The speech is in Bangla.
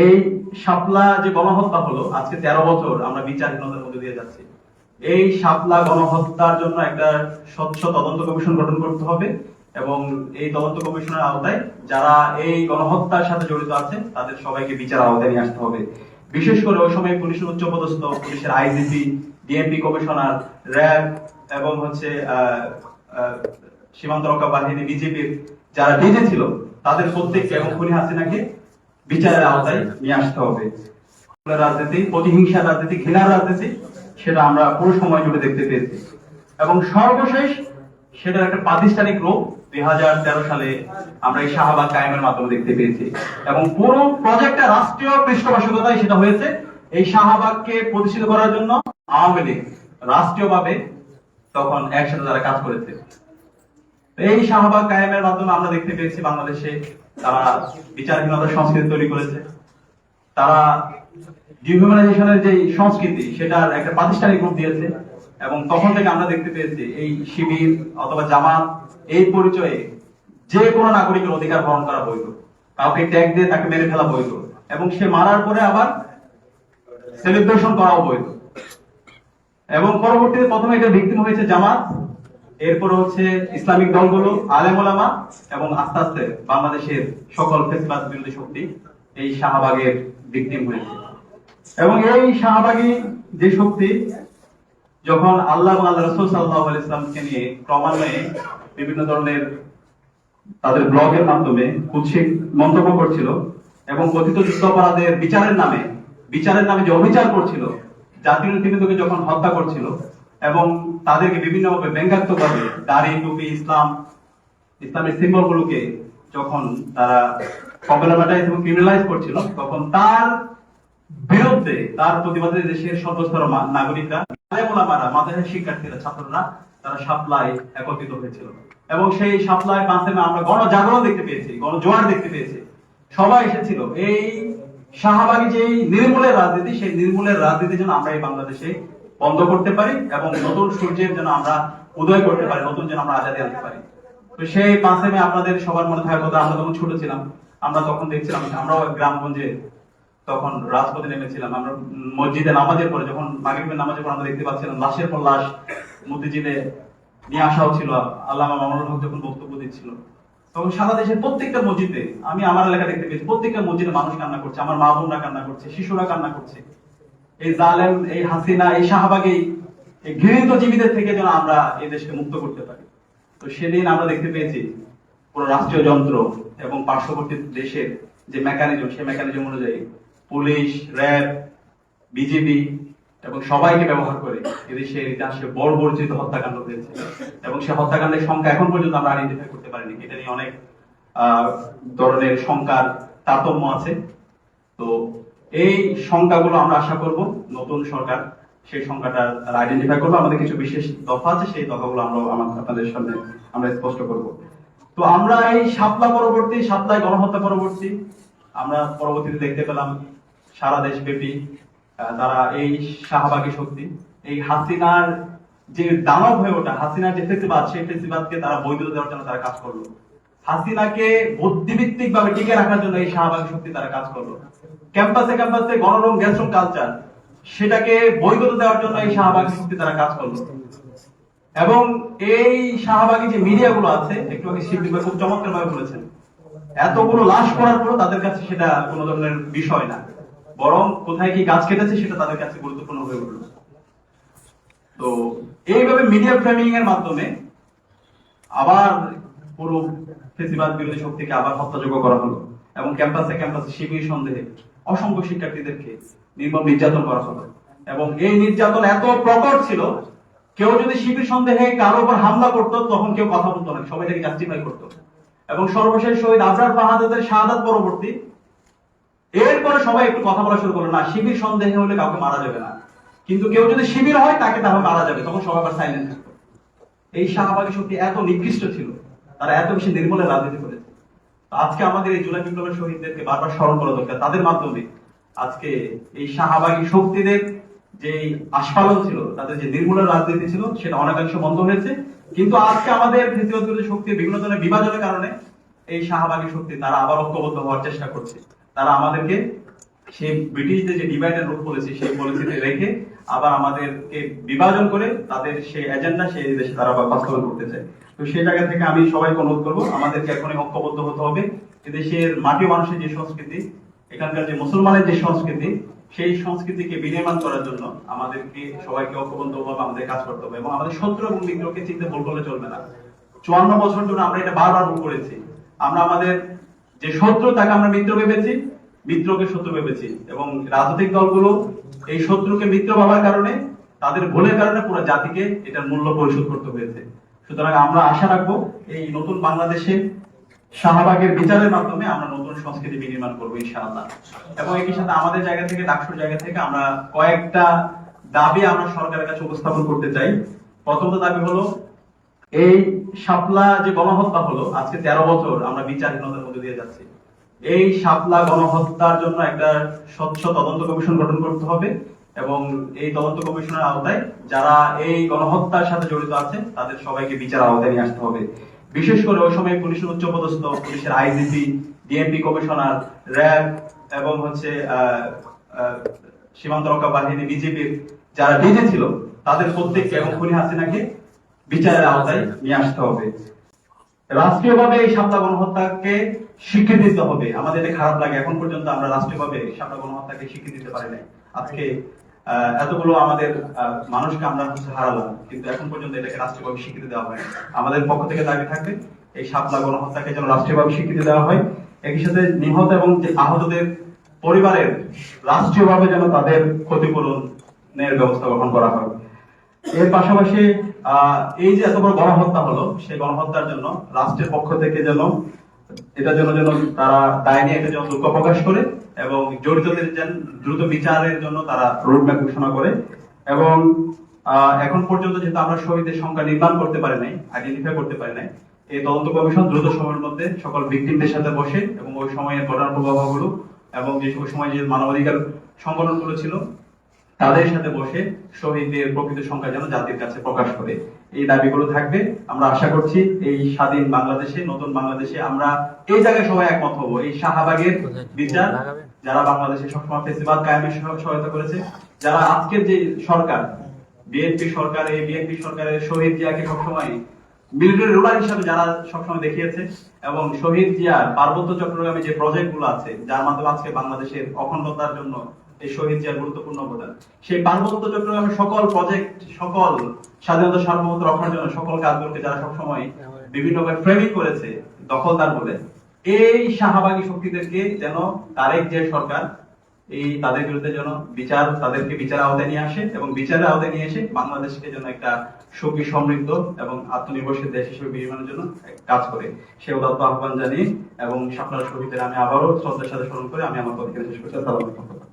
এই শাপলা যে গণহত্যা হলো, আজকে 13 বছর আমরা বিচারহীনতার মধ্যে দিয়ে যাচ্ছি। এই শাপলা গণহত্যার জন্য একটা স্বচ্ছ তদন্ত কমিশন গঠন করতে হবে এবং এই তদন্ত কমিশনের আওতায় যারা এই গণহত্যার সাথে জড়িত আছে তাদের সবাইকে বিচার আওতায় নিয়ে আসতে হবে। বিশেষ করে ওই সময় পুলিশের উচ্চপদস্থ, পুলিশের আইজিপি, ডিএমপি কমিশনার, র্যাব এবং সীমান্ত রক্ষা বাহিনী, বিজেপির যারা ডিজি ছিল তাদের প্রত্যেককে এবং খুনি হাসিনাকে বিচারের আওতায় নিয়ে আসতে হবে। রাজনীতি, প্রতিহিংসার রাজনীতি, ঘৃণার রাজনীতি, সেটা আমরা পুরো সময় জুড়ে দেখতে পেয়েছি এবং সর্বশেষ সেটার একটা প্রাতিষ্ঠানিক রূপ 2013 সালে আমরা এই শাহবাগ কায়েমের মাধ্যমে দেখতে পেয়েছি এবং পুরো প্রজেক্টটা রাষ্ট্রীয় পৃষ্ঠপোষকতায় সেটা হয়েছে। এই শাহবাগকে প্রতিষ্ঠিত করার জন্য আওয়ামী লীগ রাষ্ট্রীয়ভাবে তখন একসাথে তারা কাজ করেছে। এই শাহবাগ কায়েমের মাধ্যমে আমরা দেখতে পেয়েছি বাংলাদেশে তারা বিচারহীনতার সংস্কৃতি তৈরি করেছে। তারা ডিহিউম্যানাইজেশনের যে সংস্কৃতি সেটার একটা প্রাতিষ্ঠানিক রূপ দিয়েছে এবং তখন থেকে আমরা দেখতে পেয়েছি এই শিবির অথবা জামাত এই পরিচয়ে যে কোনো নাগরিকের অধিকার হরণ করা বৈধ, কাউকে ট্যাগ দিয়ে তাকে মেরে ফেলা বৈধ এবং সে মারার পরে আবার সেলিব্রেশন করাও বৈধ। এবং পরবর্তীতে প্রথমে এটা ভিকটিম হয়েছে জামাত, এরপর হচ্ছে ইসলামিক দলগুলো, আলেম ওলামা এবং আস্তে আস্তে বাংলাদেশের সকল ফেসিবাদ বিরোধী শক্তি এই শাহবাগের ভিকটিম হয়েছে। এবং এই শাহবাগী যে শক্তি যখন আল্লাহ এবং আল্লাহ রাসূল সাল্লাল্লাহু আলাইহি ওয়াসাল্লামকে নিয়ে ক্রমান্বয়ে বিভিন্ন ধরনের তাদের ব্লগের মাধ্যমে কুৎসিত মন্তব্য করছিল এবং কথিত যুদ্ধাপরাধের বিচারের নামে যে অবিচার করছিল, জাতীয় নেতৃবৃন্দকে যখন হত্যা করছিল এবং তাদেরকে বিভিন্নভাবে ব্যঙ্গাত্মকভাবে দাড়ি, টুপি, ইসলামের সিম্বল গুলোকে যখন তারা প্রবলেমাটাইজ এবং ক্রিমিনালাইজ করছিল, তখন তার বিরুদ্ধে তার প্রতিবাদে দেশের সর্বস্তর নাগরিকরা, আলেম ওলামারা, মাদ্রাসার শিক্ষার্থীরা, ছাত্ররা তারা শাপলায় একত্রিত হয়েছিল এবং সেই শাপলায় পাঁচেমে আমরা গণজাগরণ দেখতে পেয়েছি, গণজোয়ার দেখতে পেয়েছি। সবাই এসেছিল এই শাহবাগী যে নির্মূলের রাজনীতি, সেই নির্মূলের রাজনীতি যেন আমরা এই বাংলাদেশে বন্ধ করতে পারি এবং নতুন সূর্যের যেন আমরা উদয় করতে পারি, নতুন যেন আমরা আজাদী আনতে পারি। তো সেই 5 মে আপনাদের সবার মনে থাকার কথা, আমরা তখন ছোট ছিলাম, আমরা তখন দেখছিলাম, আমরাও গ্রামগঞ্জে তখন রাজপথে নেমেছিলাম। আমরা মসজিদে নামাজের পরে, যখন মাগরিবের নামাজের পর আমরা দেখতে পাচ্ছিলাম লাশের পর লাশ মসজিদে নিয়ে আসা হচ্ছিল। আল্লামা মামুনুল হক যখন বক্তব্য দিচ্ছিল, তখন সারা দেশের প্রত্যেকটা মসজিদে, আমি আমার এলাকা দেখতে পেয়েছি, প্রত্যেকটা মসজিদে মানুষ কান্না করছে, আমার মা বোনরা কান্না করছে, শিশুরা কান্না করছে। এই জালেম, এই হাসিনা, এই শাহবাগী, এই ঘৃণিত জীবীদের থেকে যেন আমরা এই দেশকে মুক্ত করতে পারি। তো সেদিন আমরা দেখতে পেয়েছি পুরো রাষ্ট্রীয় যন্ত্র এবং পার্শ্ববর্তী দেশের যে মেকানিজম, সেই মেকানিজম অনুযায়ী পুলিশ, র্যাব, বিজেপি এবং সবাইকে ব্যবহার করে এদেশের ইতিহাসে বর্বরচিত হত্যাকাণ্ড হয়েছে এবং সেই হত্যাকাণ্ডের সংখ্যা এখন পর্যন্ত আমরা আইডেন্টিফাই করতে পারিনি। এটা নিয়ে অনেক ধরনের সংখ্যার তারতম্য আছে। তো এই সংখ্যাগুলো আমরা আশা করব নতুন সরকার সেই সংখ্যাটা আইডেন্টিফাই করবো। আমাদের কিছু বিশেষ দফা আছে, সেই দফাগুলো আপনাদের সামনে আমরা স্পষ্ট করব। তো আমরা এই শাপলায় গণহত্যা পরবর্তী আমরা পরবর্তীতে দেখতে পেলাম সারা দেশব্যাপী তারা এই শাহবাগী শক্তি, এই হাসিনার যে দানব হয়ে ওঠা, হাসিনার যে ফেসিবাদ, সেই ফেসিবাদকে তারা বৈধতা দেওয়ার জন্য তারা কাজ করলো। হাসিনাকে বুদ্ধিভিত্তিক ভাবে টিকে রাখার জন্য এই শাহবাগী শক্তি তারা কাজ করলো। ক্যাম্পাসে গণরং, গ্যাসরং কালচার, সেটাকে বৈধতা দেওয়ার জন্য এই শাহবাগী শক্তি তারা কাজ করলো। এবং এই শাহবাগী যে মিডিয়া গুলো আছে, একটু আগে শিবলি ভাই খুব চমৎকার ভাবে বলেছেন, এতগুলো লাশ করার পর তাদের কাছে সেটা কোনো ধরনের বিষয় না, বরং কোথায় কি গাছ কেটেছে সেটা তাদের কাছে গুরুত্বপূর্ণ হয়ে উঠল। তো এইভাবে মিডিয়া ফ্রেমিং এর মাধ্যমে আবার পুরো ফেসিবাদ বিরোধী শক্তিকে আবার হত্যাযোগ্য করা হলো এবং ক্যাম্পাসে শিবির সন্দেহে অসংখ্য শিক্ষার্থীদেরকে নির্মম নির্যাতন করা হলো এবং এই নির্যাতন এত প্রকট ছিল, কেউ যদি শিবির সন্দেহে কারো উপর হামলা করতো তখন কেউ কথা বলতো না, সবাই তাকে জাস্টিফাই করতো। এবং সর্বশেষ শহীদ আবরার ফাহাদের শাহাদাত পরবর্তী এরপরে সবাই একটু কথা বলা শুরু করলো, না শিবির সন্দেহে হলে কাউকে মারা যাবে না, কিন্তু কেউ যদি শিবির হয় তাকে তাহলে মারা যাবে, তখন সবাই আবার সাইলেন্ট থাকতো। এই শাহবাগী শক্তি এত নিকৃষ্ট ছিল, তারা এত বেশি নির্মূলের রাজনীতি করেছে। আজকে আমাদের এই জুলাই বিপ্লবের শহীদদেরকে বারবার স্মরণ করা দরকার। তাদের মাধ্যমে আজকে এই শাহবাগী শক্তিদের যে আস্ফালন ছিল, তাদের যে নির্মূলের রাজনীতি ছিল, সেটা অনেকাংশ বন্ধ হয়েছে। কিন্তু আজকে আমাদের ফেসিবাদ বিরোধী শক্তির বিভিন্ন ধরনের বিভাজনের কারণে এই শাহবাগী শক্তি তারা আবার ঐক্যবদ্ধ হওয়ার চেষ্টা করছে। তারা আমাদেরকে সেই ব্রিটিশদের যে ডিভাইড এন্ড রুল পলিসি, সেই পলিসিতে রেখে আবার আমাদেরকে বিভাজন করে তাদের সেই এজেন্ডা সেই দেশে তারা বাস্তবায়ন করতে চায়। তো সেই জায়গা থেকে আমি সবাইকে অনুরোধ করবো, আমাদেরকে এখনই ঐক্যবদ্ধ হতে হবে। এদেশের মাটি মানুষের যে সংস্কৃতি, এখানকার যে মুসলমানের যে সংস্কৃতি, সেই সংস্কৃতিকে বিনির্মাণ করার জন্য আমাদেরকে সবাইকে ঐক্যবদ্ধভাবে আমাদের কাজ করতে হবে এবং আমাদের শত্রু এবং মিত্রকে চিনতে ভুল করলে চলবে না। 54 বছর ধরে আমরা এটা বারবার ভুল করেছি। আমরা আমাদের যে শত্রু তাকে আমরা মিত্র ভেবেছি, মিত্রকে শত্রু ভেবেছি, এবং রাজনৈতিক দলগুলো এই শত্রুকে মিত্র ভাবার কারণে, তাদের ভুলের কারণে পুরো জাতিকে এটার মূল্য পরিশোধ করতে হয়েছে। সুতরাং আমরা আশা রাখবো এই নতুন বাংলাদেশে শাহবাগের বিচারের মাধ্যমে আমরা নতুন সংস্কৃতি বিনির্মাণ করবো ইনশাআল্লাহ। এবং একই সাথে আমাদের জায়গা থেকে, ডাকসুর জায়গা থেকে আমরা কয়েকটা দাবি আমরা সরকারের কাছে উপস্থাপন করতে চাই। প্রথমত দাবি হলো, এই শাপলা যে গণহত্যা হলো, আজকে 13 বছর আমরা বিচারহীনতার মধ্যে দিয়ে যাচ্ছি। এই শাপলা গণহত্যার জন্য একটা স্বচ্ছ তদন্ত কমিশন গঠন করতে হবে এবং এই তদন্ত কমিশনের আওতায় যারা এই গণহত্যার সাথে জড়িত আছে তাদের সবাইকে বিচার আওতায় নিয়ে আসতে হবে। বিশেষ করে ওই সময় পুলিশের উচ্চপদস্থ, পুলিশের আইজিপি, ডিএমপি কমিশনার, র্যাব এবং সীমান্ত রক্ষা বাহিনী, বিজেপির যারা ডিজি ছিল, তাদের প্রত্যেককে এবং খুনি হাসিনাকে বিচারের আওতায় নিয়ে আসতে হবে। রাষ্ট্রীয়ভাবে এই শাপলা গণহত্যাকে স্বীকৃতি দিতে হবে। আমাদের এটা খারাপ লাগে, এখন পর্যন্ত আমরা রাষ্ট্রীয়ভাবে শাপলা গণহত্যাকে স্বীকৃতি দিতে পারি নাই। আজকে এতগুলো আমাদের মানুষকে আমরা হারালাম, কিন্তু এখন পর্যন্ত এটাকে রাষ্ট্রীয়ভাবে স্বীকৃতি দেওয়া হয়। আমাদের পক্ষ থেকে দাবি থাকবে এই শাপলা গণহত্যাকে যেন রাষ্ট্রীয়ভাবে স্বীকৃতি দেওয়া হয়। একই সাথে নিহত এবং আহতদের পরিবারের রাষ্ট্রীয়ভাবে যেন তাদের ক্ষতিপূরণের ব্যবস্থা গ্রহণ করা হয়। এর পাশাপাশি এই যে এত বড় গণহত্যা হলো, সেই গণহত্যার জন্য রাষ্ট্রের পক্ষ থেকে যেন এটার জন্য তারা দায় নিয়ে এটা যেন দুঃখ প্রকাশ করে এবং জড়িতদের যেন দ্রুত বিচারের জন্য তারা রোডম্যাপ ঘোষণা করে। এবং এখন পর্যন্ত যেহেতু আমরা শহীদের সংখ্যা নির্মাণ করতে পারি নাই, আইডেন্টিফাই করতে পারি নাই, এই তদন্ত কমিশন দ্রুত সময়ের মধ্যে সকল ভিকটিমদের সাথে বসে এবং ওই সময়ের ঘটনার প্রভাবগুলো এবং যে সময় যে মানবাধিকার সংগঠনগুলো ছিল তাদের সাথে বসে শহীদদের প্রকৃত সংখ্যা যেন জাতির কাছে প্রকাশ করে, এই দাবিগুলো থাকবে। আমরা আশা করছি এই স্বাধীন বাংলাদেশে, নতুন বাংলাদেশে আমরা এই জায়গায় সবাই একমত হব। এই শাহবাগের বিচার, যারা বাংলাদেশে সবসময় ফেসিবাদ কায়েমের সহায়তা করেছে, যারা আজকের যে সরকার, বিএনপি সরকার, এই বিএনপি সরকারের শহীদ জিয়াকে সবসময় মিলিটারি রুলার হিসাবে যারা সবসময় দেখিয়েছে, এবং শহীদ জিয়ার পার্বত্য চট্টগ্রামে যে প্রজেক্ট গুলো আছে, যার মাধ্যমে আজকে বাংলাদেশের অখণ্ডতার জন্য এই শহীদ জিয়ার গুরুত্বপূর্ণ অবদান, সেই পার্বত্য চট্টগ্রামের সকল প্রজেক্ট, সকল স্বাধীনতা সার্বভৌমত্ব রক্ষার জন্য সকল কাজগুলোকে যারা সবসময় বিভিন্নভাবে ফ্রেমিং করেছে দখলদার বলে, এই শাহবাগী শক্তিদেরকে যেন তারেক যে সরকার এই তাদের বিরুদ্ধে যেন তাদেরকে বিচার আওতায় নিয়ে আসে এবং বিচারের আওতায় নিয়ে এসে বাংলাদেশকে যেন একটা সুখী, সমৃদ্ধ এবং আত্মনির্ভরশীল দেশ হিসেবে বিনির্মাণের জন্য কাজ করে, সে উদাত্ত আহ্বান জানিয়ে এবং শাপলা শহীদের আমি আবারও শ্রদ্ধার সাথে স্মরণ করে আমি আমার কথা শেষ করতে।